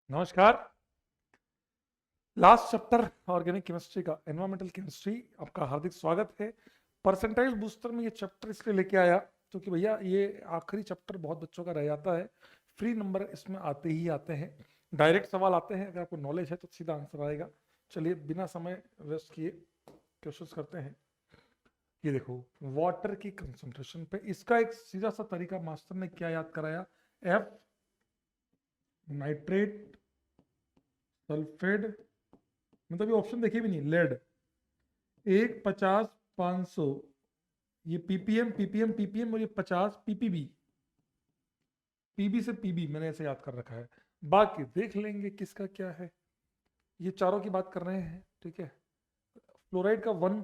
नमस्कार। Last chapter organic chemistry का environmental chemistry, आपका हार्दिक स्वागत है। परसेंटाइल बूस्टर में ये चैप्टर इसलिए लेके आया क्योंकि भैया ये आखिरी चैप्टर बहुत बच्चों का रह जाता है। फ्री नंबर इसमें आते ही आते हैं, डायरेक्ट सवाल आते हैं। अगर आपको नॉलेज है तो सीधा आंसर आएगा। चलिए बिना समय वेस्ट किए क्वेश्चंस करते हैं। ये देखो, वाटर की कंसंट्रेशन पे इसका एक सीधा सा तरीका मास्टर ने क्या याद कराया। एफ नाइट्रेट सल्फेट, मतलब ये ऑप्शन देखिए भी नहीं, लेड 1, 50, 500, ये पीपीएम पीपीएम पीपीएम और ये 50 पीपीबी। पीबी से पीबी मैंने ऐसे याद कर रखा है, बाकी देख लेंगे किसका क्या है। ये चारों की बात कर रहे हैं, ठीक है। फ्लोराइड का 1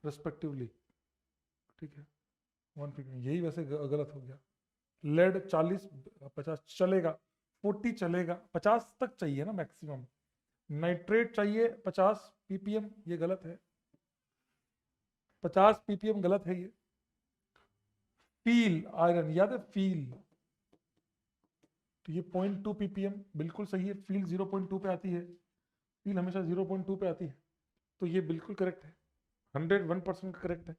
रेस्पेक्टिवली, ठीक है, 1 पीपीएम, यही वैसे गलत हो गया। लेड 40 50 चलेगा, 40 चलेगा, 50 तक चाहिए ना मैक्सिमम। नाइट्रेट चाहिए 50 पीपीएम, ये गलत है, 50 पीपीएम गलत है ये। फील आयरन याद है, फील, तो ये 0.2 ppm बिल्कुल सही है। फील 0.2 पे आती है, फील हमेशा 0.2 पे आती है, तो ये बिल्कुल करेक्ट है, 101% करेक्ट है।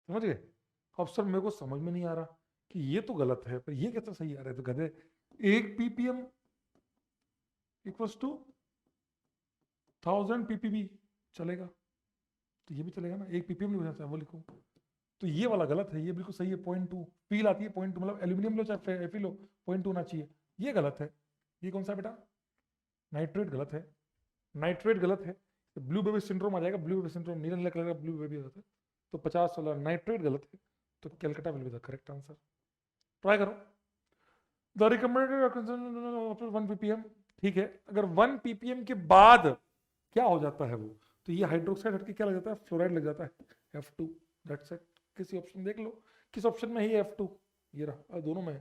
समझ गए। अब सर मेरे को समझ में नहीं आ रहा कि ये तो गलत है पर ये कैसे सही आ रहा है, तो गधे 1 ppm इक्वल्स टू 1000 ppb चलेगा, तो ये भी चलेगा ना। 1 ppm नहीं हो जाता वो लिखो, तो ये वाला गलत है, ये बिल्कुल सही है। 0.2 फील आती है, 0.2 मतलब एल्यूमिनियम लो चाहे एफी लो, 0.2 होना चाहिए, ये गलत है। ये कौन सा बेटा, नाइट्रेट गलत है, नाइट्रेट गलत है। तो ब्लू बेबी सिंड्रोम आ जाएगा, ब्लू बेबी सिंड्रोम नीले नीले कलर का ब्लू बेबी होता है। तो 50 16 नाइट्रेट गलत है, तो Calcutta will be the correct answer. Try करो। द रिकमेंडेड 1 ppm, ठीक है। अगर 1 ppm के बाद क्या हो जाता है वो, तो ये हाइड्रोक्साइड हटके क्या लग जाता है, फ्लोराइड लग जाता है, F2। That's it. किसी ऑप्शन देख लो, किस ऑप्शन में है ये F2, ये रहा, दोनों में है।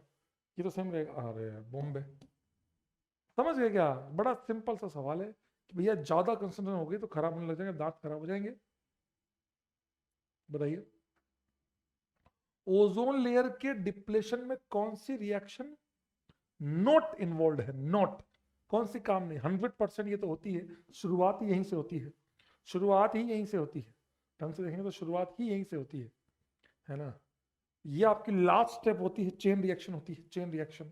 ये तो सेम रहेगा, अरे बॉम्बे। समझ गए क्या, बड़ा सिंपल सा सवाल है कि भैया ज्यादा कंसंट्रेशन हो गई तो खराब होने लग जाएंगे, दांत खराब हो जाएंगे। बताइए, ओजोन लेयर के डिप्लेशन में कौन सी रिएक्शन नॉट इन्वॉल्व है, नॉट, कौन सी काम नहीं। 100% ये तो होती है, शुरुआत ही यहीं से होती है, शुरुआत ही यहीं से होती है। ढंग से देखेंगे तो शुरुआत ही यहीं से होती है ना। ये आपकी लास्ट स्टेप होती है, चेन रिएक्शन होती है, चेन रिएक्शन।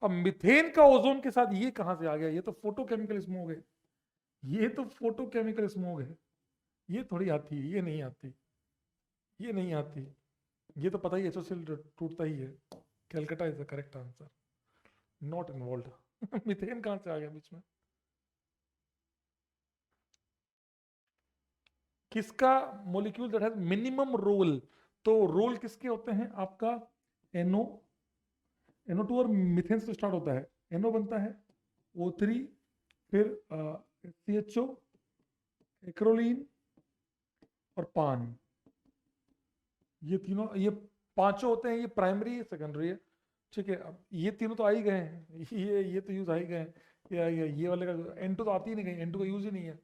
अब मिथेन का ओजोन के साथ ये कहां से आ गया, ये तो फोटोकेमिकल स्मोक है, ये तो फोटोकेमिकल स्मोक है, ये थोड़ी आती है, ये नहीं आती, ये नहीं आती। ये तो पता ही है, एसोसियल टूटता ही है। Calcutta is the correct answer, not involve. Methane कहां से आ गया बीच में। किसका molecule that has minimum role, तो रोल किसके होते हैं आपका, एनओ, NO2 और मिथेन से स्टार्ट होता है। NO बनता है O3, फिर CHO, एक्रोलीन और पान। ये तीनों, ये पांचों होते हैं, ये प्राइमरी सेकेंडरी है, ठीक है। अब ये तीनों तो आ ही गए हैं, ये तो यूज आ ही गए हैं। ये वाले का N2 तो आती ही नहीं, कहीं N2 का यूज ही नहीं है।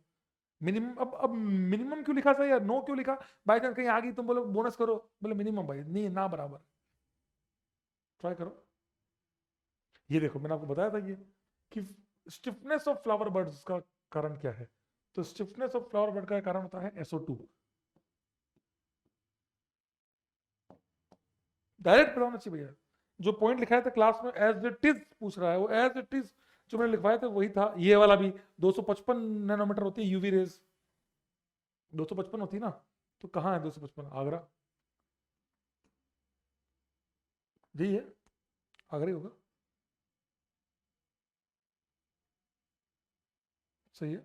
मिनिमम, अब मिनिमम क्यों लिखा था यार, नो क्यों लिखा। बाई चांस कहीं आ गई तुम बोलो बोनस करो, बोले मिनिमम, भाई नहीं ना बराबर। ट्राई करो। ये देखो मैंने आपको बताया था ये कि स्टिफनेस ऑफ फ्लावर बर्ड्स का कारण क्या है, तो स्टिफनेस ऑफ फ्लावर बर्ड का कारण होता है SO2। डायरेक्ट पता होना चाहिए भैया। जो पॉइंट लिखाया था क्लास में एज इट इज पूछ रहा है, वो एज इट इज जो मैंने लिखवाया था वही था। ये वाला भी 255 नैनोमीटर होती है यूवी रेज, 255 होती है ना, तो कहाँ है 255, आगरा, यही है, आगरा ही होगा, सही है।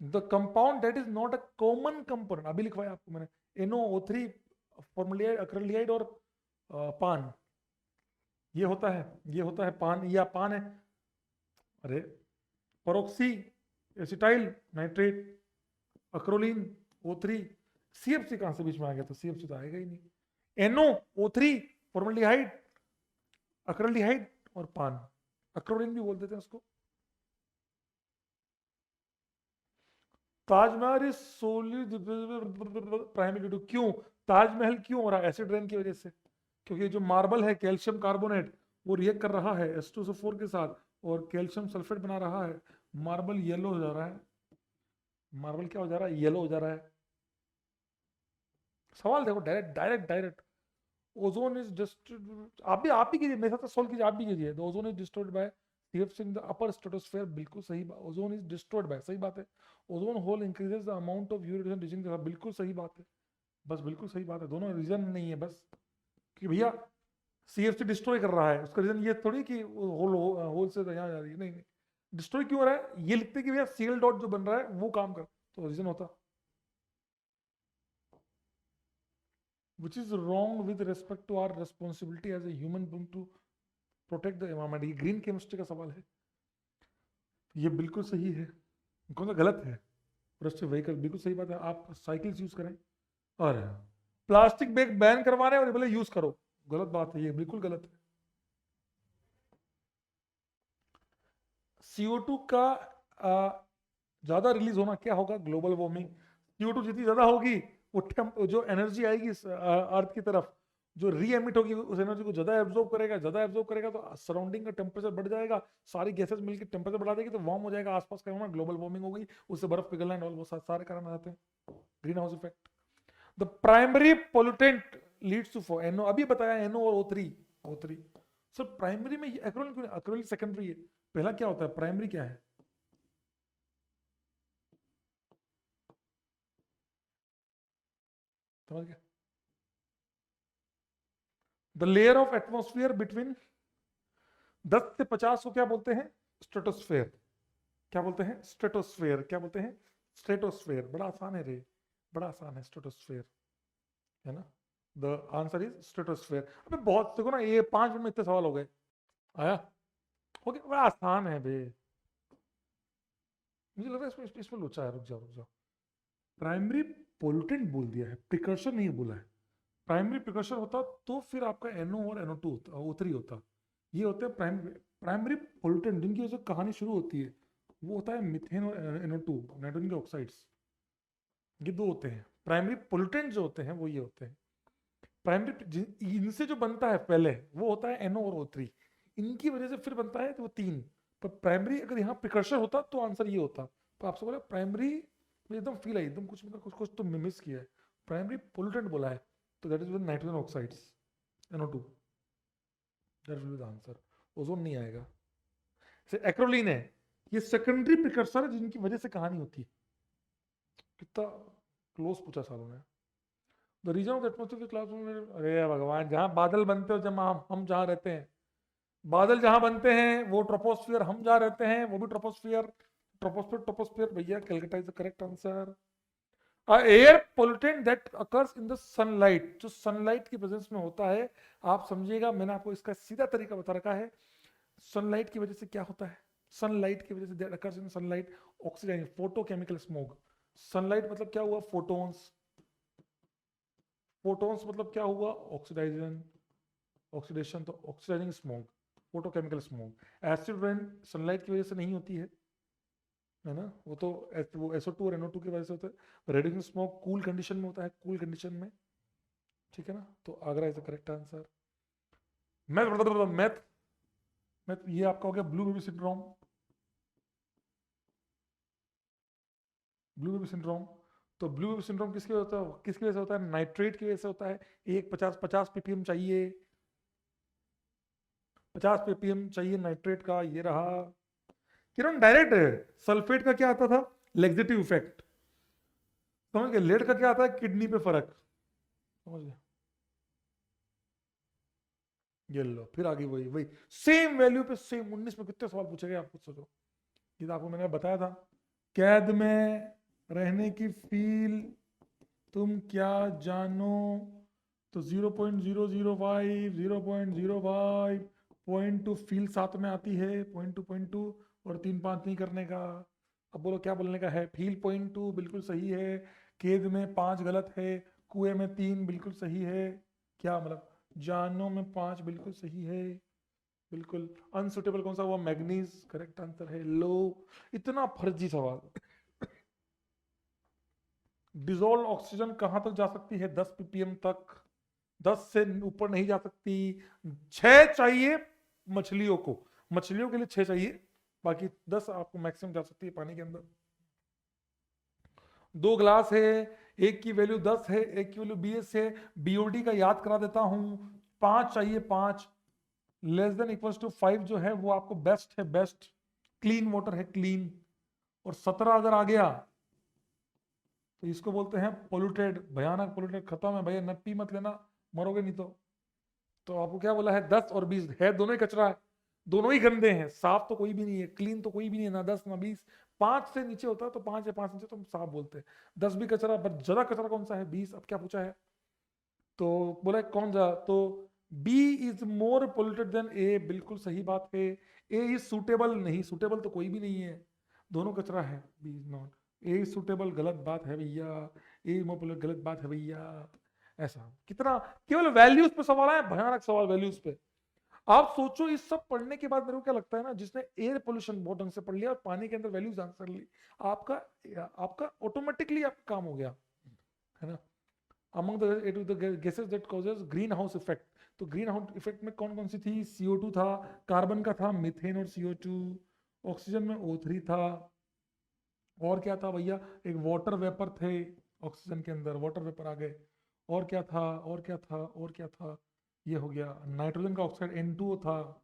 The compound that is not a common component, अभी लिखवाया आपको मैंने, NOO3 फॉर्मलियाइड अक्रलियाइड और पान, ये होता है, ये होता है पान, या पान है। अरे peroxyacetyl nitrate, acrolein O3, CFC कहां से बीच में आ गया, तो CFC तो आएगा ही नहीं। NOO3 फॉर्मल्डिहाइड, अक्रल्डिहाइड और पान, अक्रोलीन भी बोल देते हैं उसको। Taj Mahal is solely primary due to, क्यों ताजमहल क्यों हो रहा है, एसिड रेन की वजह से। क्योंकि जो मार्बल है कैल्शियम कार्बोनेट वो रिएक्ट कर रहा है H2SO4 के साथ और कैल्शियम सल्फेट बना रहा है, मार्बल येलो हो जा रहा है। मार्बल क्या हो जा रहा है? येलो हो जा रहा है। सवाल देखो, direct direct direct. Ozone is destroyed, आप भी कीजिए मेरे साथ सोल्व कीजिए, आप भी कीजिए। The ozone is destroyed by CFC in the upper stratosphere, बिल्कुल सही बात। ओजोन इज डिस्ट्रॉयड बाय, सही बात है। Ozone hole increases the amount of UV radiation reaching, बिल्कुल सही बात है। बस बिल्कुल सही बात है, दोनों रीजन नहीं है बस कि भैया CFC डिस्ट्रॉय कर रहा है, उसका रीजन ये थोड़ी कि होल होल से यहाँ जा रही है, नहीं नहीं। डिस्ट्रॉय क्यों हो रहा है? ये लिखते कि भैया Cl डॉट जो बन रहा है वो काम कर, तो रीजन होता। which is wrong with respect to our responsibility as a human being to protect the environment। ये ग्रीन केमिस्ट्री का सवाल है, ये बिल्कुल सही है। कौन सा गलत है? व्हीकल बिल्कुल सही बात है, आप साइकिल्स यूज करें। और प्लास्टिक बैग बैन करवा रहे हैं और बोले यूज करो, गलत बात है, ये बिल्कुल गलत है। CO2 का ज्यादा रिलीज होना क्या होगा? Global warming. CO2 जितनी ज्यादा होगी वो जो एनर्जी आएगी अर्थ की तरफ, जो री एमिट होगी उस एनर्जी को ज्यादा एब्जॉर्ब करेगा तो सराउंडिंग का टेम्परेचर बढ़ जाएगा, सारी गैसेस मिलकर टेम्परेचर बढ़ा देगी तो वार्म हो जाएगा आसपास का, ग्लोबल वार्मिंग हो गई, उससे बर्फ पिघलना एंड ऑल, वो सारे कारण आ जाते हैं, greenhouse effect. The primary pollutant leads to NO, अभी बताया NO और O3। सर प्राइमरी में एक्रोलिन क्यों? एक्रोलिन सेकेंडरी है, पहला क्या होता है? प्राइमरी क्या है? समझ गया? The layer of atmosphere between 10 से 50 को क्या बोलते हैं? स्ट्रेटोस्फेयर। क्या बोलते हैं? स्ट्रेटोस्फेयर। क्या बोलते हैं? स्ट्रेटोस्फेयर। बड़ा आसान है रे, बड़ा आसान है स्ट्रेटोस्फेयर, है ना? The answer is stratosphere. अबे बहुत देखो ना, ये 5 मिनट में इतने सवाल हो गए। आया? हो गया, बड़ा आसान है बे। मुझे लग रहा है इसमें लोचा है। रुक जाओ। प्राइमरी पोल्यूटेंट बोल दिया है, प्रिकर्शन नहीं बोला है। प्राइमरी प्रिकर्शन होता तो फिर आपका NO और NO2 होता, O3 होता। ये होते हैं प्राइमरी पोल्यूटेंट, जिनकी वजह से कहानी शुरू होती है, वो होता है मीथेन और NO2, नाइट्रोजन के ऑक्साइड्स। ये दो होते हैं प्राइमरी पोल्यूटेंट, जो होते हैं वो ये होते हैं। प्राइमरी इनसे जो बनता है पहले वो होता है NO और O3, इनकी वजह से फिर बनता है तो वो 3। पर प्राइमरी अगर यहाँ प्रिकर्सर होता तो आंसर ये होता। तो आपसे बोला प्राइमरी, एकदम फील आई, एकदम कुछ मतलब कुछ तो मिस किया है। प्राइमरी पोल्यूटेंट बोला है तो that is with nitrogen oxides, NO2, that will be the answer. Ozone नहीं आएगा। एक्रोलीन है, ये सेकेंडरी प्रिकर्सर है जिनकी वजह से कहानी होती है। कितना क्लोज पूछा सालों ने। The reason of atmosphere class में, अरे भगवान, जहां बादल बनते हो, जब हम जहां रहते हैं, बादल जहां बनते हैं वो ट्रोपोस्फियर, हम जहां रहते हैं वो भी ट्रोपोस्फियर। ट्रोपोस्फियर भैया, Calcutta is the correct answer. Air pollutant that occurs in the sunlight, जो सनलाइट की प्रेजेंस में होता है। आप समझिएगा, मैंने आपको इसका सीधा तरीका बता रखा है। सनलाइट की वजह से क्या होता है? सनलाइट की वजह say that occurs in sunlight, oxygen, photochemical smoke. Sunlight मतलब क्या हुआ? फोटोन्स। फोटोन्स मतलब क्या हुआ? ऑक्सीडेशन, तो oxidising smoke, photochemical smoke. Acid rain sunlight की वजह से नहीं होती है ना? वो तो वो SO2 और NO2 की वजह से होता है। रेडिएशन स्मोक कूल कंडीशन में होता है, कूल कंडीशन में, ठीक है ना? तो Agra is the correct answer. Math math ये आपका हो गया blue baby syndrome. Blue baby syndrome, तो ब्लू बेबी सिंड्रोम किसकी वजह होता है? किसकी वजह से होता है? नाइट्रेट की वजह से होता है। एक 50 ppm चाहिए, 50 ppm चाहिए नाइट्रेट का, ये रहा। किरण डायरेक्ट है। सल्फेट का क्या आता था? लेक्सेटिव इफेक्ट, समझ गए? लेड का क्या आता है? किडनी पे फर्क, समझ गए? ये लो, फिर आगे वही वही सेम वैल्यू पे सेम। 19 में कितने सवाल पूछे गए आप खुद सोचो। ये तो आपको मैंने बताया था, कैद में रहने की फील तुम क्या जानो। तो 0.005, 0.05, .2 फील साथ में आती है, .2 और 3 5 नहीं करने का। अब बोलो क्या बोलने का है? फील .2 बिल्कुल सही है, केद में 5 गलत है, कुएं में 3 बिल्कुल सही है। क्या मतलब? जानो में 5 बिल्कुल सही है, बिल्कुल। अनसुटेबल कौन सा हुआ? मैग्नीज, करेक्ट आंसर है। लो, इतना फर्जी सवाल। डिजोल्व ऑक्सीजन कहां तक जा सकती है? 10 ppm तक। 10 से ऊपर नहीं जा सकती। 6 चाहिए मछलियों को, मछलियों के लिए 6 चाहिए, बाकी 10 आपको मैक्सिमम जा सकती है पानी के अंदर। 2 ग्लास है, एक की वैल्यू 10 है, एक की वैल्यू 20 है। बीओडी का याद करा देता हूं, 5 चाहिए, 5 लेस देन इक्वल्स टू 5 जो है वो आपको बेस्ट है, बेस्ट क्लीन वाटर है, क्लीन। और 17 अगर आ गया तो इसको बोलते हैं पोल्यूटेड, भयानक पोल्यूटेड, खत्म है भैया, नप्पी मत लेना, मरोगे नहीं तो आपको क्या बोला है, 10 और 20 है, दोनों ही कचरा है, दोनों ही गंदे हैं, साफ तो कोई भी नहीं है, क्लीन तो कोई भी नहीं है, ना 10 ना 20। 5 से नीचे होता है तो 5 या 5 नीचे तो हम साफ बोलते हैं। 10 भी कचरा, बट ज्यादा कचरा कौन सा है, 20। अब क्या पूछा है, तो बोला है कौन जा, तो B is more polluted than A, बिल्कुल सही बात है। ए इज सुटेबल, नहीं सुटेबल तो कोई भी नहीं है, दोनों कचरा है, B is not. A is suitable, गलत बात है भैया, ए इज मोर पोल्यूटेड, गलत बात है भैया। ऐसा कितना, केवल वैल्यूज पे सवाल है, भयानक सवाल वैल्यूज पे। आप सोचो इस सब पढ़ने के बाद मेरे को क्या लगता है ना, जिसने एयर पोल्यूशन बहुत ढंग से पढ़ लिया और पानी के अंदर वैल्यूज आंसर ली, आपका आपका ऑटोमेटिकली आपका काम हो गया है ना। among the gases that causes green house effect, तो ग्रीन हाउस इफेक्ट में कौन कौन सी थी, CO2 था, कार्बन का था मीथेन और CO2, ऑक्सीजन में O3 था, और क्या था भैया, एक वाटर वेपर थे ऑक्सीजन के अंदर, वाटर वेपर आ गए, और क्या था, और क्या था, और क्या था, ये हो गया नाइट्रोजन का ऑक्साइड N2O था,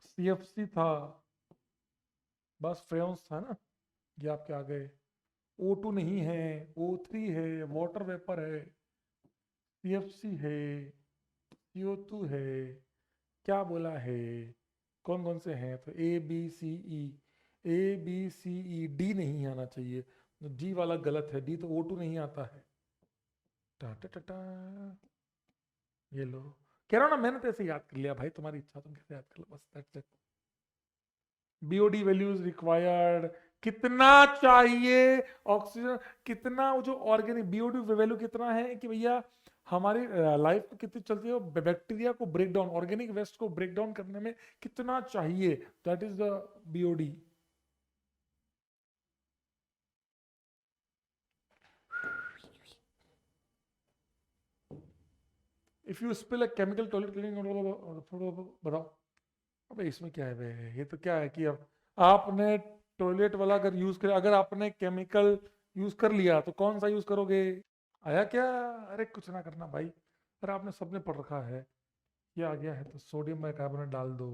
CFC था, बस फ्रेयंस था ना, ये आपके आ गए। O2 नहीं है, O3 है, वाटर वेपर है, CFC है, CO2 है, क्या बोला है, कौन कौन से हैं, तो A B C E D नहीं आना चाहिए, D वाला गलत है, D तो O2 नहीं आता है। टा टा टा टा, ये लो, कह रहा हूं ना, मैंने तो ऐसे याद कर लिया भाई, तुम्हारी इच्छा, तुम कैसे याद कर लो, बस that's it. BOD values required, कितना चाहिए ऑक्सीजन, कितना, वो जो ऑर्गेनिक बीओडी वैल्यू कितना है कि भैया हमारी लाइफ कितनी चलती है, बैक्टीरिया को ब्रेक डाउन, ऑर्गेनिक वेस्ट को ब्रेक डाउन करने में कितना चाहिए, that is the BOD. If you spill a chemical toilet cleaning, बताओ। अबे इसमें क्या है बे, ये तो क्या है कि अब आपने टॉयलेट वाला अगर यूज कर, अगर आपने केमिकल यूज कर लिया तो कौन सा यूज करोगे, आया क्या, अरे कुछ ना करना भाई, अरे आपने सबने पढ़ रखा है, ये आ गया है तो सोडियम बाइकार्बोनेट डाल दो,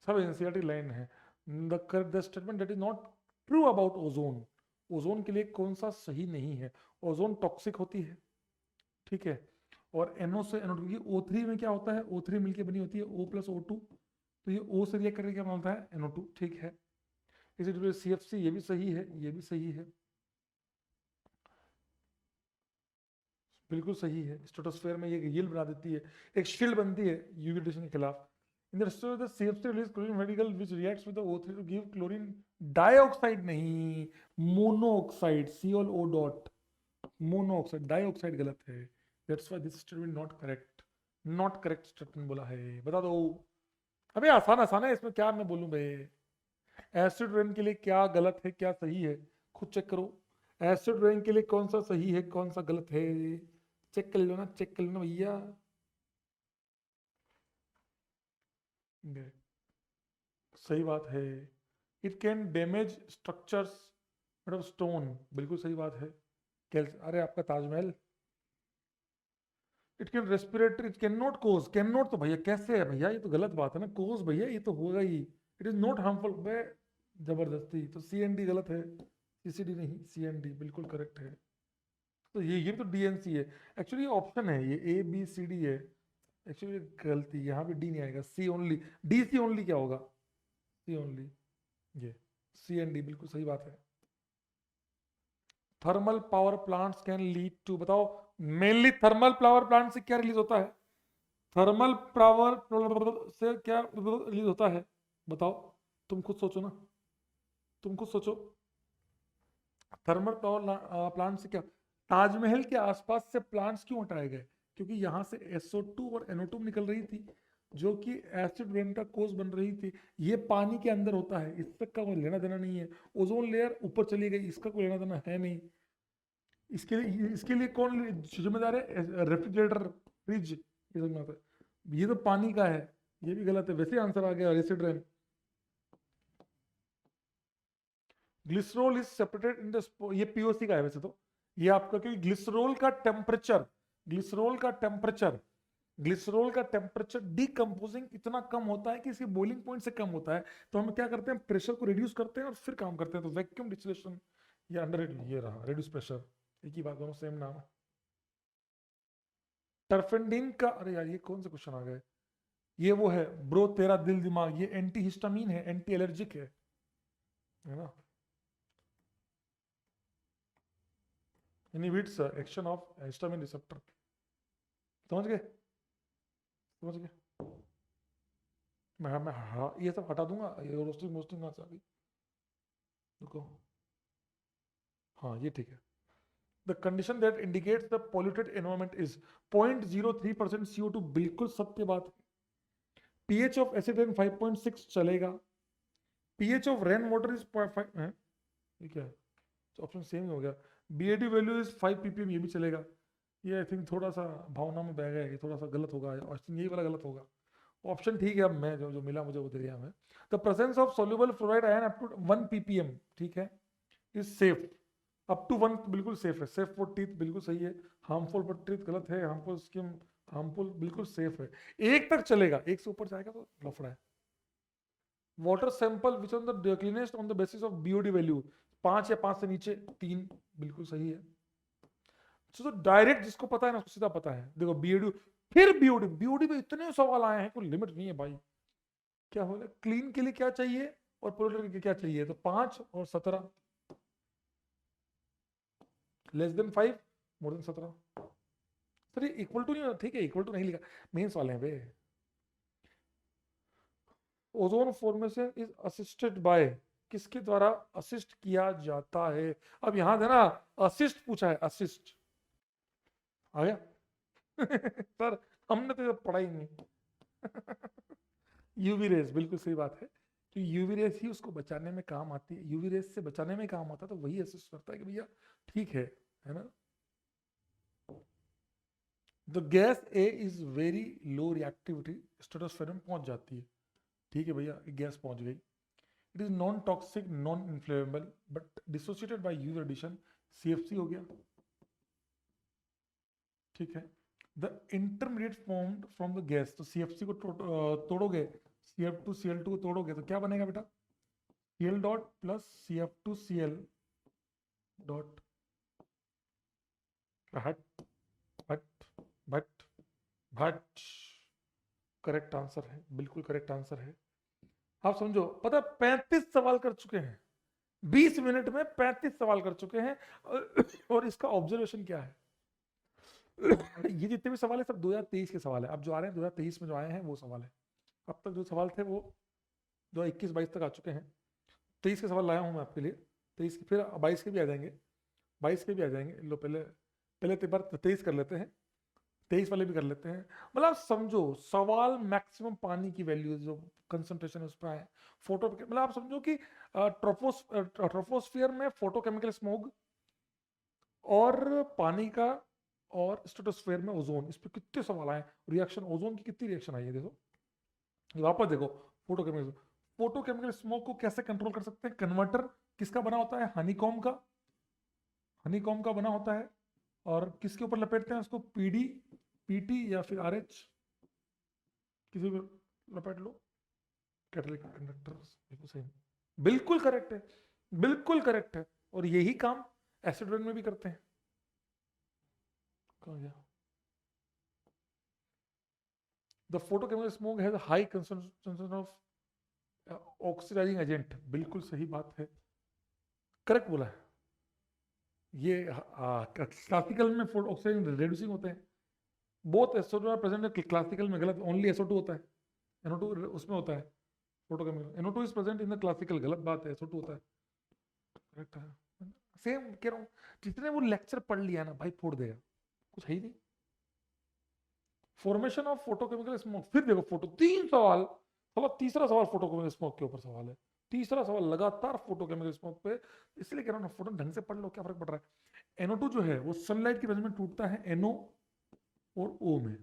सब एनसीईआरटी लाइन है। The statement that is not true about ozone, ozone के लिए कौन सा सही नहीं है, ओजोन टॉक्सिक होती है, ठीक है, और NO से NO2 की O3 में क्या होता है, O3 मिलके बनी होती है O+O2, तो ये O से रिएक्ट करके क्या बनता है NO2, ठीक है। इसी तरह CFC, ये भी सही है, ये भी सही है, बिल्कुल सही है। स्ट्रेटोस्फेयर में ये यील्ड बना देती है, एक शील्ड बनती है यूवी रेडिएशन के खिलाफ। In the CFC release chlorine radical which reacts with the O3 to give chlorine dioxide, नहीं monoxide, ClO dot, monoxide, dioxide गलत है, that's why this statement not correct, not correct statement बोला है, बता दो। अबे आसान आसान है, इसमें क्या मैं बोलूं भाई, एसिड रेन के लिए क्या गलत है क्या सही है, खुद चेक करो, एसिड रेन के लिए कौन सा सही है कौन सा गलत है, चेक कर लो ना, चेक कर लो ना भैया। सही बात है, इट कैन डैमेज स्ट्रक्चर्स, मतलब स्टोन, बिल्कुल सही बात है। अरे आपका Taj Mahal, it can respiratory, it can not cause, can not तो भैया कैसे है भैया, ये तो गलत बात है ना, कोज भैया ये तो होगा ही, इट इज नॉट हार्मफुल बे, जबरदस्ती, तो CND गलत है, CCD नहीं, CND बिल्कुल करेक्ट है। तो ये तो DNC है, एक्चुअली ये ऑप्शन है, ये ABCD है, एक्चुअली गलती, यहाँ पे D नहीं आएगा, C ओनली, DC ओनली क्या होगा, C ओनली, ये CND बिल्कुल सही बात है। Thermal power plants can lead to, बताओ, मेनली थर्मल पावर प्लांट से क्या रिलीज होता है, थर्मल पावर से क्या रिलीज होता है, बताओ, तुम खुद सोचो ना, तुम खुद सोचो, थर्मल पावर प्लांट से क्या, ताजमहल के आसपास से प्लांट्स क्यों हटाए गए, क्योंकि यहाँ से SO2 और NO2 निकल रही थी, जो कि एसिड रेन का कोज बन रही थी, ये पानी के अंदर होता है, इससे का कोई लेना देना नहीं है, ओजोन लेयर ऊपर चली गई, इसका कोई लेना देना है नहीं। इसके लिए कौन जिम्मेदार है, रेफ्रिजरेटर, फ्रिज, ये समझ में आता है। ये तो पानी का है, ये भी गलत है, वैसे आंसर आ गया acid rain. Glycerol is separated in the, ये पीओसी का है वैसे तो, ये आपका, क्योंकि ग्लिसरॉल का टेम्परेचर, ग्लिसरॉल का टेम्परेचर, ग्लिसरॉल का टेम्परेचर डिकम्पोजिंग इतना कम होता है कि इसके बॉइलिंग पॉइंट से कम होता है, तो हम क्या करते हैं, प्रेशर को रिड्यूस करते हैं और फिर काम करते हैं, तो वैक्यूम डिस्टिलेशन या अंडर, ये रहा रिड्यूस प्रेशर, एक ही बात, दोनों सेम नाम है। टर्फेंडिन का, अरे यार ये कौन से क्वेश्चन आ गए, ये वो है ब्रो तेरा दिल दिमाग, ये एंटी हिस्टामीन है, एंटी एलर्जिक है ना, inhibits action of histamine receptor. समझ गए, समझ गए। मैं हाँ ये सब हटा दूंगा, ये रोस्टिंग मोस्टिंग कहाँ से आ गई, देखो, हाँ ये ठीक है। The condition that indicates the polluted environment is 0.03% CO2, बिल्कुल सत्य बात है। पीएच ऑफ एसिड रेन 5.6 चलेगा। PH of rain water is 0.5 है, ये क्या है, ऑप्शन सेम हो गया। बीएडी वैल्यू इज 5 ppm, ये भी चलेगा। ये आई थिंक थोड़ा सा भावना में बह गया, ये थोड़ा सा गलत होगा, ऑप्शन यही वाला गलत होगा। ऑप्शन ठीक है, अब मैं जो मिला मुझे वो दे दिया मैं। The presence of soluble fluoride ion up to 1 ppm, ठीक है, इज सेफ, अप टू 1 बिल्कुल सेफ है, सेफ फॉर टीथ बिल्कुल सही है, हार्मफुल फॉर टीथ गलत है, हार्मफुल स्किन, हार्मफुल बिल्कुल सेफ है, एक तक चलेगा, एक से ऊपर जाएगा तो लफड़ा है। Water sample which on the cleanest on the basis of BOD value, 5 या 5 से नीचे 3 बिल्कुल सही है। तो डायरेक्ट जिसको पता है ना उसको सीधा पता है, देखो बीओडी, फिर बीओडी, बीओडी पे इतने सवाल आए हैं, कोई लिमिट नहीं है भाई। क्या हो, क्लीन के लिए क्या चाहिए और पोल्यूटेड के लिए क्या चाहिए, तो 5 और 17, less than 5, more than 17। Sir ये इक्वल टू नहीं, ठीक है इक्वल टू नहीं लिखा, मेंस वाले हैं बे। Ozone formation is assisted by, किसके द्वारा असिस्ट किया जाता है, अब यहां देना असिस्ट पूछा है, असिस्ट आ गया सर हमने तो पढ़ा ही नहीं यूवी रेस, बिल्कुल सही बात है, तो यूवी रेस ही उसको बचाने में काम आती है, यूवी रेस से बचाने में काम आता है, तो वही असिस्ट करता है कि भैया ठीक है ना। The gas A is very low reactivity, stratosphere में पहुंच जाती है, ठीक है भैया गैस पहुंच गई। It is non toxic non inflammable but dissociated by UV radiation, CFC हो गया, ठीक है। The intermediate formed from the gas, तो CFC को तोड़ोगे, CF2Cl2 को तोड़ोगे तो क्या बनेगा बेटा, Cl dot plus CF2Cl dot, हट हट भट भट, करेक्ट आंसर है, बिल्कुल करेक्ट आंसर है। आप समझो, पता 35 सवाल कर चुके हैं 20 मिनट में, 35 सवाल कर चुके हैं, और इसका ऑब्जर्वेशन क्या है ये जितने भी सवाल है सब 2023 के सवाल है, अब जो आ रहे हैं 2023 में जो आए हैं वो सवाल है, अब तक जो सवाल थे वो 2021-22 तक आ चुके हैं, 23 के सवाल लाया हूं मैं आपके लिए, 23 के, फिर 22 के भी आ जाएंगे, 22 के भी आ जाएंगे, लो पहले पहले एक बार 23 कर लेते हैं, 23 वाले भी कर लेते हैं। मतलब समझो सवाल मैक्सिमम पानी की वैल्यू जो कंसंट्रेशन है उस पर आए, फोटो, मतलब आप समझो कि ट्रोपोस्फियर में फोटोकेमिकल स्मोग और पानी का, और स्ट्रेटोस्फेयर में ओजोन, इस पर कितने सवाल आए, रिएक्शन ओजोन की कितनी रिएक्शन आई है देखो, वापस देखो, फोटोकेमिकल, फोटोकेमिकल स्मोक को कैसे कंट्रोल कर सकते हैं, कन्वर्टर किसका बना होता है, हनीकॉम का, हनीकॉम का बना होता है, और किसके ऊपर लपेटते हैं उसको, PD PT या फिर RH, किसी को लपेट लो, कैटालिटिक कंडक्टर्स, बिल्कुल सही, बिल्कुल करेक्ट है, बिल्कुल करेक्ट है, और यही काम एसिड रेन में भी करते हैं। कहाँ गया, the photochemical smoke has high concentration of oxidising agent, बिल्कुल सही बात है, करेक्ट बोला है। ये क्लासिकल में ऑक्सीजन रिड्यूसिंग होते हैं, both SO2 are present, classical में गलत, ओनली SO2 होता है, NO2 उसमें होता है, photochemical NO2 is present in the classical, गलत बात है, SO2 होता है, करेक्ट है, सेम कह रहा हूँ, जितने वो लेक्चर पढ़ लिया ना भाई फोड़ देगा, कुछ है ही नहीं। फॉर्मेशन ऑफ फोटोकेमिकल स्मोक, फिर देखो फोटो, 3 सवाल, मतलब तीसरा सवाल फोटोकेमिकल स्मोक के ऊपर सवाल है, तीसरा सवाल लगातार फोटोकेमिकल स्मोक पे, इसलिए कह रहा हूँ ना, फोटो ढंग से पढ़ लो, क्या फर्क पड़ रहा है। NO2 जो है वो सनलाइट की वजह में टूटता है NO और O में,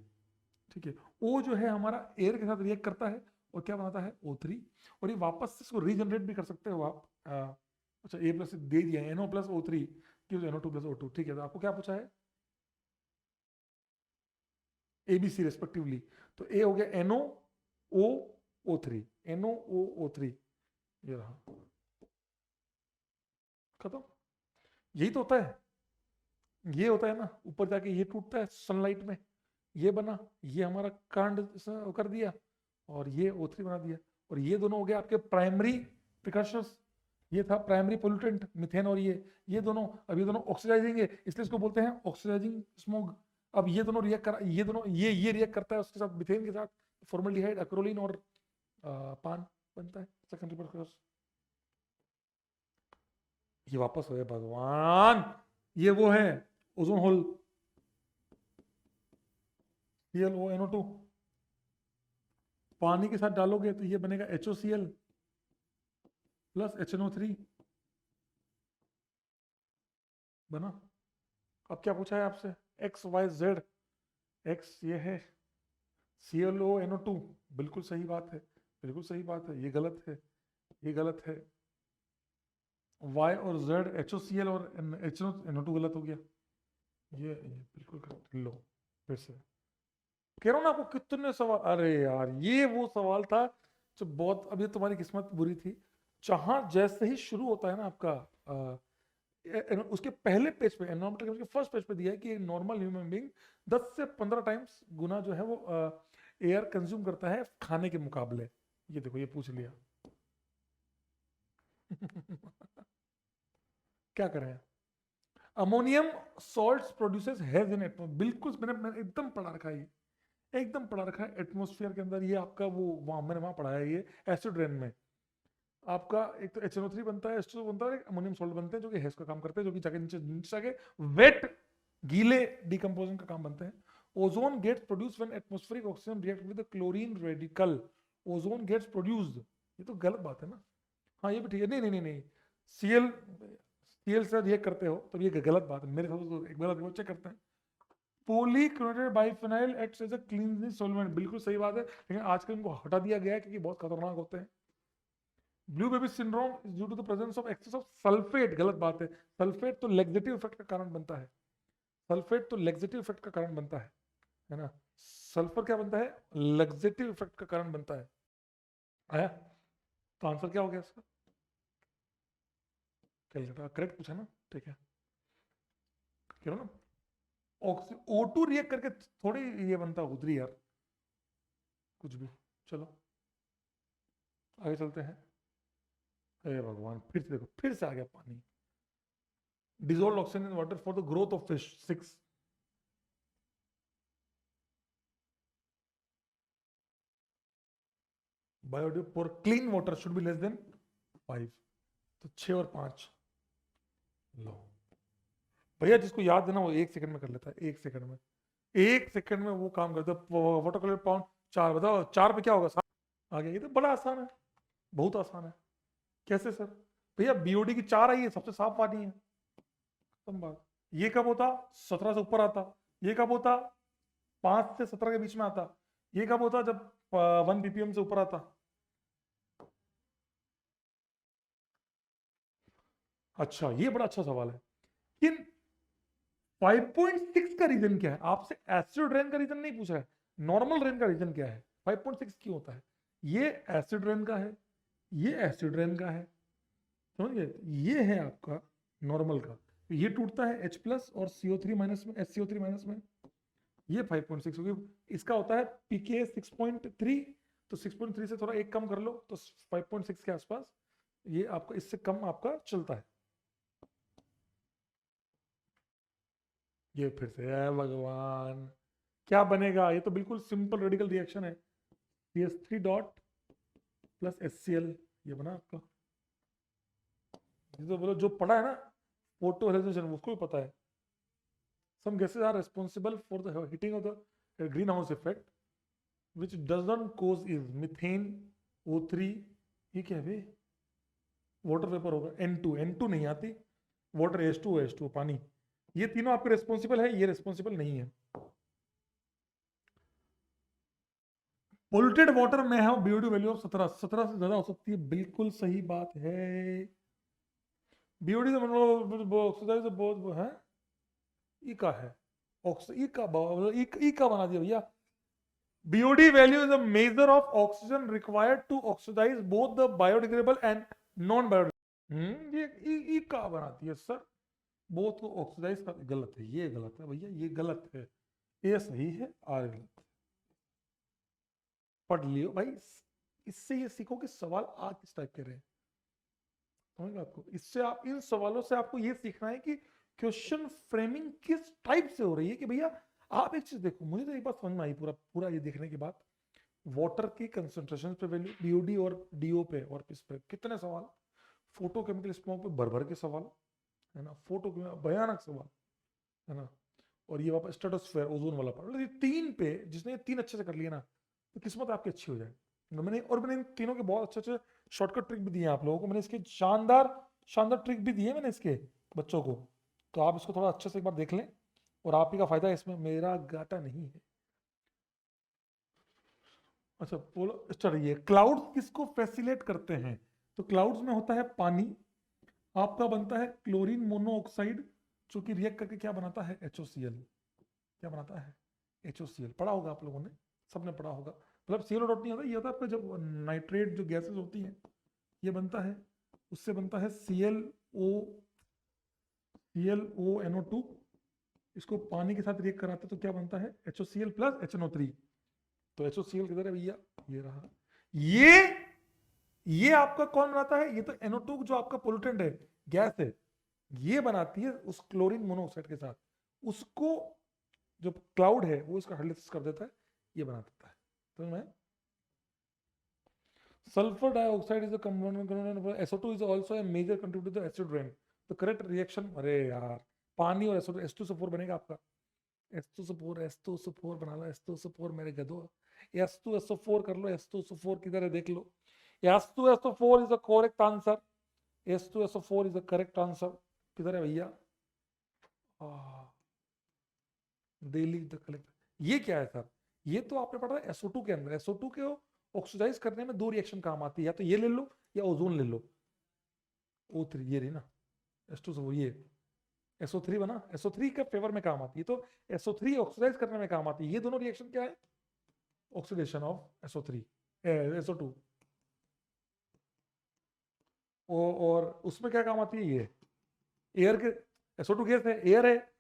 ठीक है। O जो है हमारा एयर के साथ रिएक्ट करता है और क्या बनाता है O3, और ये वापस से इसको रीजनरेट भी कर सकते हो आप। अच्छा A प्लस दे दिया है, NO plus O3 NO2 plus O2। ठीक है, तो आपको क्या पूछा है, ABC रेस्पेक्टिवली। तो A हो गया NOOO3, NOOO3, ये रहा, खत्म। यही तो होता है, ये होता है ना, ऊपर जाके ये टूटता है सनलाइट में, ये बना, ये हमारा कांड कर दिया, और ये O3 बना दिया, और ये दोनों हो गया आपके प्राइमरी प्रिकर्शर्स। ये था प्राइमरी पोल्यूटेंट मिथेन, और ये दोनों, अब ये दोनों ऑक्सीडाइजिंग है, इसलिए इसको बोलते हैं ऑक्सीडाइजिंग स्मोक। अब ये दोनों रिएक्ट कर, ये दोनों ये रिएक्ट करता है उसके साथ, मिथेन के साथ, फॉर्मल्डिहाइड, अक्रोलीन और पान बनता है सेकेंडरी प्रिकर्सर। ये वापस हो गया भगवान, ये वो है ओजोन होल, ClONO2, पानी के साथ डालोगे तो ये बनेगा HOCl प्लस HNO3 बना। अब क्या पूछा है आपसे, XYZ, X ये है ClONO2, बिल्कुल सही बात है, बिल्कुल सही बात है, ये गलत है, ये गलत है। Y और Z HOCl और NO2 गलत हो गया, ये बिल्कुल गलत। लो फिर से कह रहा हूं ना आपको, कितने सवाल, अरे यार ये वो सवाल था जो बहुत, अभी तुम्हारी किस्मत बुरी थी, जहां जैसे ही शुरू होता है ना आपका उसके पहले पेज पे, एनवायरमेंटल केमिस्ट्री के फर्स्ट पेज पे दिया है कि एक नॉर्मल ह्यूमन बीइंग 10 से 15 टाइम्स गुना जो है वो एयर कंज्यूम करता है खाने के मुकाबले। ये देखो, ये पूछ लिया क्या करें, ammonium salts produces has in atmosphere, बिल्कुल मैंने एकदम पढ़ा रखा है, एकदम पढ़ा रखा है एटमॉस्फेयर के अंदर, ये आपका वो वहां मैंने वहां पढ़ा है, ये एसिड रेन में आपका एक तो HNO3 बनता है, H2O बनता है, अमोनियम सॉल्ट बनते हैं जो कि हैश का काम करते हैं, जो कि जाके नीचे जाके वेट गीले डिकम्पोजिशन का काम बनते हैं। Ozone gets produce when atmospheric oxygen react with the chlorine radical, ozone gets produced, ये तो गलत बात है ना। हाँ ये भी ठीक है, नहीं नहीं नहीं नहीं, सीएल से रिएक्ट करते हो तो ये गलत बात है मेरे हिसाब से, तो एक गलत चेक करते हैं। Polychlorinated biphenyl acts as a cleansing solvent, बिल्कुल सही बात है, लेकिन आजकल इनको हटा दिया गया है क्योंकि बहुत खतरनाक होते हैं। Blue baby syndrome is due to the presence of excess of sulphate, गलत बात है, सल्फेट तो लेक्सेटिव इफेक्ट का कारण बनता है, सल्फेट तो लेक्सेटिव इफेक्ट का कारण बनता है ना, सल्फर क्या बनता है, लेक्सेटिव इफेक्ट का कारण बनता है। आया, तो आंसर क्या हो गया इसका, कैलकुलेटर करेक्ट पूछा ना, ठीक है, क्यों ना, O2 रिएक्ट करके थोड़ी ये बनता उधरी यार, कुछ भी। चलो आगे चलते हैं, अरे भगवान, फिर से देखो, फिर से आ गया पानी, dissolved oxygen in water for the growth of fish 6, biodiversity for clean water should be less than 5, तो 6 और 5, लो भैया जिसको याद है ना वो 1 सेकंड में कर लेता है, 1 सेकंड में, 1 सेकंड में वो काम करता है। वाटर कलर पाउंड 4, बताओ 4 पे क्या होगा, 7 आ गया, ये तो बड़ा आसान है, बहुत आसान है। कैसे सर, भैया BOD की 4 आई है, सबसे साफ पानी है, खत्म बात। ये कब होता, 17 से ऊपर आता, ये कब होता 5 से 17 के बीच में आता, ये कब होता जब 1 ppm से ऊपर आता। अच्छा ये बड़ा अच्छा सवाल है, कि 5.6 का रीजन क्या है, आपसे एसिड रेन का रीजन नहीं पूछ रहा है, नॉर्मल रेन का रीजन क्या है, 5.6 क्यों होता है, ये एसिड रेन का है, ये एसिड रेन का है, समझ गए, ये है आपका नॉर्मल का, ये टूटता है H प्लस और CO3 माइनस में, SCO3 माइनस में, ये 5.6 होगी, इसका होता है pKa 6.3, तो 6.3 से थोड़ा एक कम कर लो तो 5.6 के आसपास, ये आपका इससे कम आपका चलता है। ये फिर से है भगवान, क्या बनेगा, ये तो बिल्कुल सिंपल रेडिकल रिएक्शन है, CH3 डॉट प्लस HCl, ये बना आपका, ये तो बोलो जो पढ़ा है ना फोटो हाइड्रोजन उसको भी पता है। Some gases are responsible for the heating of the greenhouse effect which does not cause is methane, O3, ये क्या है, वाटर वेपर होगा, N2 नहीं आती, वाटर H2O पानी, ये तीनों आपके रेस्पॉन्सिबल है, ये रेस्पॉन्सिबल नहीं है। पोल्यूटेड वाटर में है बीओडी वैल्यू ऑफ 17 से ज्यादा हो सकती है, बिल्कुल सही बात है। बीओडी तो मतलब ऑक्सीडाइज बहुत है, ई का है ई का बना दिया भैया। BOD value is a measure of oxygen required to oxidize both the biodegradable and non-biodegradable। ये ई का बनाती है सर, बोथ को ऑक्सीडाइज कर, गलत है, ये गलत है भैया, ये गलत है, ये सही है, आर गलत है। पढ़ लियो भाई, इससे ये सीखो कि सवाल आ किस टाइप के रहे, समझ गए आपको। इससे आप इन सवालों से आपको ये सीखना है कि क्वेश्चन फ्रेमिंग किस टाइप से हो रही है। कि भैया आप एक चीज देखो, मुझे तो एक बात समझ में आई पूरा पूरा ये देखने के बाद, वाटर की कंसंट्रेशन पे वैल्यू, बीओडी और डीओ पे और इस पे कितने सवाल, फोटोकेमिकल स्मोक पे भर के सवाल है ना, फोटो भयानक सवाल है ना, और ये वापस स्ट्रेटोस्फेयर ओजोन वाला पार्ट, मतलब ये तीन पे जिसने ये तीन अच्छे से कर लिया ना, तो किस्मत आपकी अच्छी हो जाए। मैंने इन तीनों के बहुत अच्छे अच्छे शॉर्टकट ट्रिक भी दिए हैं आप लोगों को, मैंने इसके शानदार शानदार ट्रिक भी दिए मैंने इसके बच्चों को, तो आप इसको थोड़ा अच्छे से एक बार देख लें, और आप ही का फायदा है इसमें, मेरा घाटा नहीं है। अच्छा बोलो चलिए, क्लाउड्स किसको फैसिलेट करते हैं? तो क्लाउड्स में होता है पानी, आपका बनता है क्लोरीन मोनोऑक्साइड, जो कि रिएक्ट करके क्या बनाता है, HOCl। क्या बनाता है, HOCl। पढ़ा होगा आप लोगों ने, सबने पढ़ा होगा। मतलब CL डॉट नहीं होता, ये होता है आपका जब नाइट्रेट जो गैसेस होती हैं ये बनता है, उससे बनता है ClO इसको पानी के साथ रिएक्ट कराते तो क्या बनता है, HOCl प्लस HNO3। तो HOCl किधर है भैया, ये रहा। ये आपका कौन बनाता है, ये तो NO2 जो आपका पोल्यूटेंट है, गैस है, ये बनाती है उस क्लोरीन मोनोऑक्साइड के साथ, उसको जो क्लाउड है वो इसका हाइड्रोलाइसिस कर देता है, ये बना देता है। तो मैं sulphur dioxide is a component, SO2 is also a major contributor to the acid rain. तो करेक्ट रिएक्शन, अरे यार पानी और SO2, H2SO4 बनेगा आपका, H2SO4 बना लो, H2SO4 मेरे गधो, H2SO4 कर लो, H2SO4 किधर है देख लो, H2SO4 is the correct answer, H2SO4 is the correct answer. किधर है भैया, डेली द कलेक्टर, ये क्या है सर, ये तो आपने पढ़ा था SO2 के अंदर, SO2 के ऑक्सीडाइज करने में दो रिएक्शन काम आती है, या तो ये ले लो या ओजोन ले लो, O3 ये रही ना, H2SO4 ये SO3 बना, SO3 के फेवर में काम आती है, तो SO3 ऑक्सीडाइज करने में काम आती है, ये दोनों रिएक्शन क्या है, ऑक्सीडेशन ऑफ SO3 SO2, और उसमें क्या काम आती है, ये एयर के, SO2 गैस है, एयर है,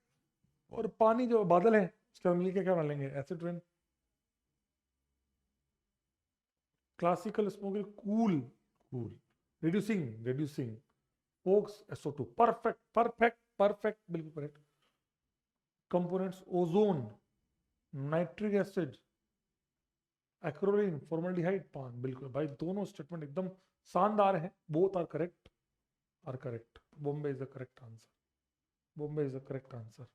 और पानी जो बादल है उसके मिलकर क्या बना लेंगे, acid rain. Classical smoking cool reducing oaks SO2, perfect बिल्कुल correct. Components ozone, nitric acid, acrolein, formaldehyde, PAN, बिल्कुल भाई दोनों स्टेटमेंट एकदम शानदार है, both are correct. Bombay is the correct answer.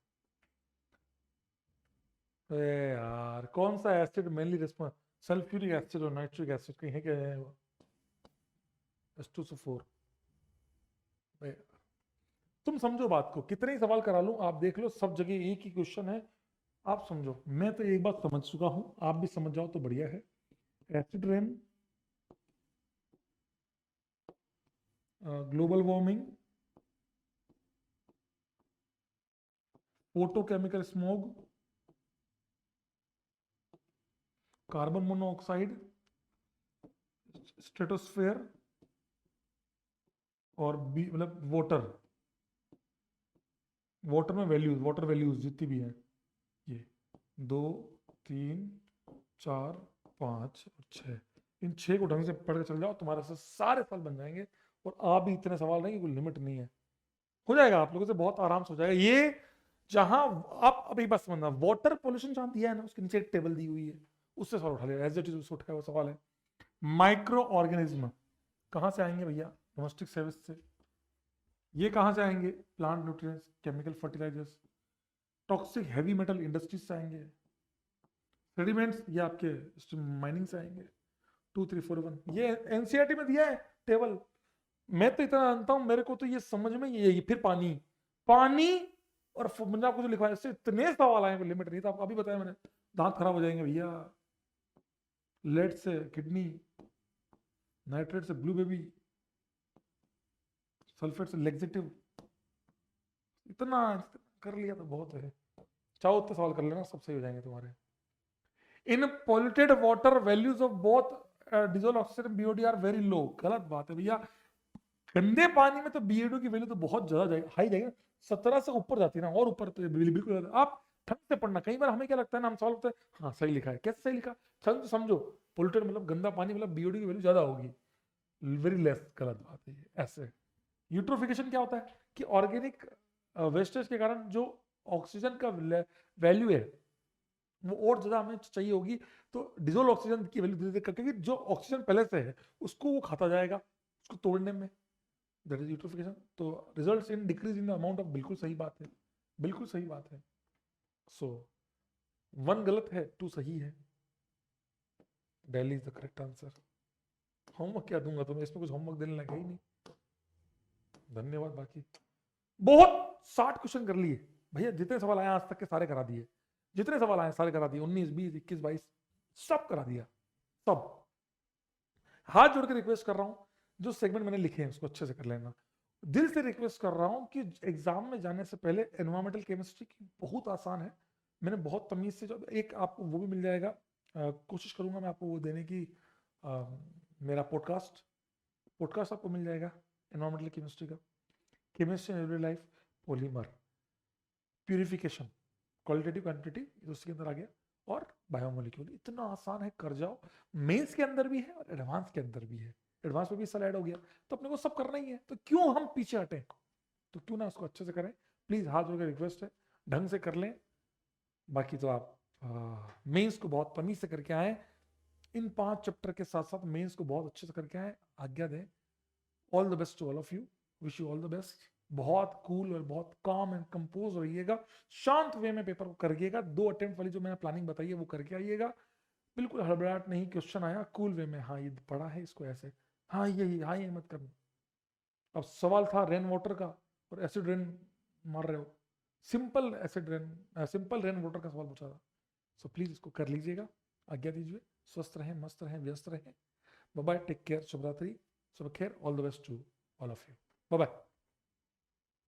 यार कौन सा acid mainly response, sulphuric acid और नाइट्रिक एसिड कहीं है क्या है वो, H2SO4। तुम समझो बात को, कितने ही सवाल करा लूं, आप देख लो सब जगह एक ही क्वेश्चन है, आप समझो। मैं तो एक बात समझ चुका हूं, आप भी समझ जाओ तो बढ़िया है। Acid rain, global warming, photochemical smog, carbon monoxide, stratosphere, और मतलब वाटर में वैल्यूज जितनी भी हैं, ये 2 3 4 5 और 6, इन 6 को ढंग से पढ़ के चल जाओ, तुम्हारे से सारे साल बन जाएंगे, और आप भी इतने सवाल नहीं, कोई लिमिट नहीं है, हो जाएगा आप लोगों से, बहुत आराम से हो जाएगा। ये जहां आप अभी बस समझना, वाटर पोल्यूशन जहां दिया है ना, उसके नीचे एक टेबल दी हुई है, उससे सवाल उठा लिया, एज इट इज उससे उठाया हुआ सवाल है। माइक्रो ऑर्गेनिज्म कहां से आएंगे भैया, डोमेस्टिक सर्विस से। ये कहां से आएंगे, plant nutrients, chemical fertilisers, toxic heavy metal industries से आएंगे, सेडिमेंट्स ये आपके माइनिंग से आएंगे। 2 3 4 1 ये एनसीईआरटी में दिया है टेबल, मैं तो इतना जानता हूं, मेरे को तो ये समझ में ये फिर पानी और मैंने आपको जो लिखवाया, इससे इतने सवाल आए, लिमिट नहीं था, आपको अभी बताया मैंने, दांत खराब हो जाएंगे भैया, लेड से किडनी, नाइट्रेट से ब्लू बेबी, सल्फेट से लेक्सेटिव। इतना कर लिया तो बहुत है। चाहो उतना सवाल कर लेना, सब सही हो जाएंगे तुम्हारे। In polluted water values of both dissolved oxygen BOD are very low. गलत बात है भैया, गंदे पानी में तो बीओडी की वैल्यू तो बहुत ज्यादा जाएगी, हाई जाएगी, 17 से ऊपर जाती है ना, और ऊपर तो बिल्कुल। आप ठंड से पढ़ना, कई बार हमें क्या लगता है ना, हम सवाल होते हैं हाँ सही लिखा है, कैसे सही लिखा, ठंड से समझो, पोल्यूटेड मतलब गंदा पानी, मतलब बीओडी की वैल्यू ज्यादा होगी, वेरी लेस। गलत बात है ये। ऐसे यूट्रोफिकेशन क्या होता है कि ऑर्गेनिक वेस्टेज के कारण जो ऑक्सीजन का वैल्यू है वो और ज्यादा हमें चाहिए होगी, तो डिजोल्व ऑक्सीजन की वैल्यू धीरे धीरे करके, जो ऑक्सीजन पहले से है उसको वो खाता जाएगा, उसको तोड़ने में, दैट इज यूट्रोफिकेशन। तो results in decrease in the amount of, बिल्कुल सही बात है, बिल्कुल सही बात है। सो 1 गलत है, 2 सही है। Delhi is the correct answer. Homework क्या दूंगा तुम्हें, इसमें कुछ होमवर्क देने लगा ही नहीं। धन्यवाद। बाकी बहुत 60 क्वेश्चन कर लिए भैया, जितने सवाल आए आज तक के सारे करा दिए, जितने सवाल आए सारे करा दिए, 19 20 21 22 सब करा दिया, सब। हाथ जोड़ के रिक्वेस्ट कर रहा हूं, जो सेगमेंट मैंने लिखे हैं उसको अच्छे से कर लेना। दिल से रिक्वेस्ट कर रहा हूं कि एग्जाम में जाने से पहले एनवायरमेंटल केमिस्ट्री की बहुत आसान है, मैंने बहुत तमीज से, जो एक आपको वो भी मिल जाएगा, कोशिश करूंगा मैं आपको वो देने की, मेरा पॉडकास्ट आपको मिल जाएगा एनवायरमेंटल केमिस्ट्री का, chemistry in every life, polymer, purification, qualitative quantity उसके अंदर आ गया, और बायोमोलिक्यूल। इतना आसान है, कर जाओ। मेंस के अंदर भी है और एडवांस के अंदर भी है, एडवांस में भी साल ऐड हो गया, तो अपने को सब करना ही है, तो क्यों हम पीछे हटें, तो क्यों ना उसको अच्छे से करें। प्लीज हाथ जोड़ के रिक्वेस्ट है, ढंग से कर लें। बाकी तो आप मेंस को बहुत तमीज से करके आए, इन 5 चैप्टर के साथ साथ मेंस को बहुत अच्छे से करके आए, आज्ञा दें। All the best to all of you, wish you all the best. बहुत कूल और बहुत काम एंड कंपोज रहिएगा, शांत वे में पेपर को करिएगा, 2 अटेम्प्ट वाली जो मैंने प्लानिंग बताई है वो करके आइएगा, बिल्कुल हड़बड़ाहट नहीं, क्वेश्चन आया कूल वे में, हाँ ये पढ़ा है इसको ऐसे, हाँ यही, हाँ ये मत करना। अब सवाल था रेन वाटर का और एसिड रेन मार रहे हो, simple acid rain, simple rain water का सवाल पूछा था। सो प्लीज इसको कर लीजिएगा, आज्ञा दीजिए। स्वस्थ रहें, मस्त रहें, व्यस्त रहें। बाय बाय, टेक केयर, शुभ रात्रि, शुभ खैर, all the best to all of you, bye bye.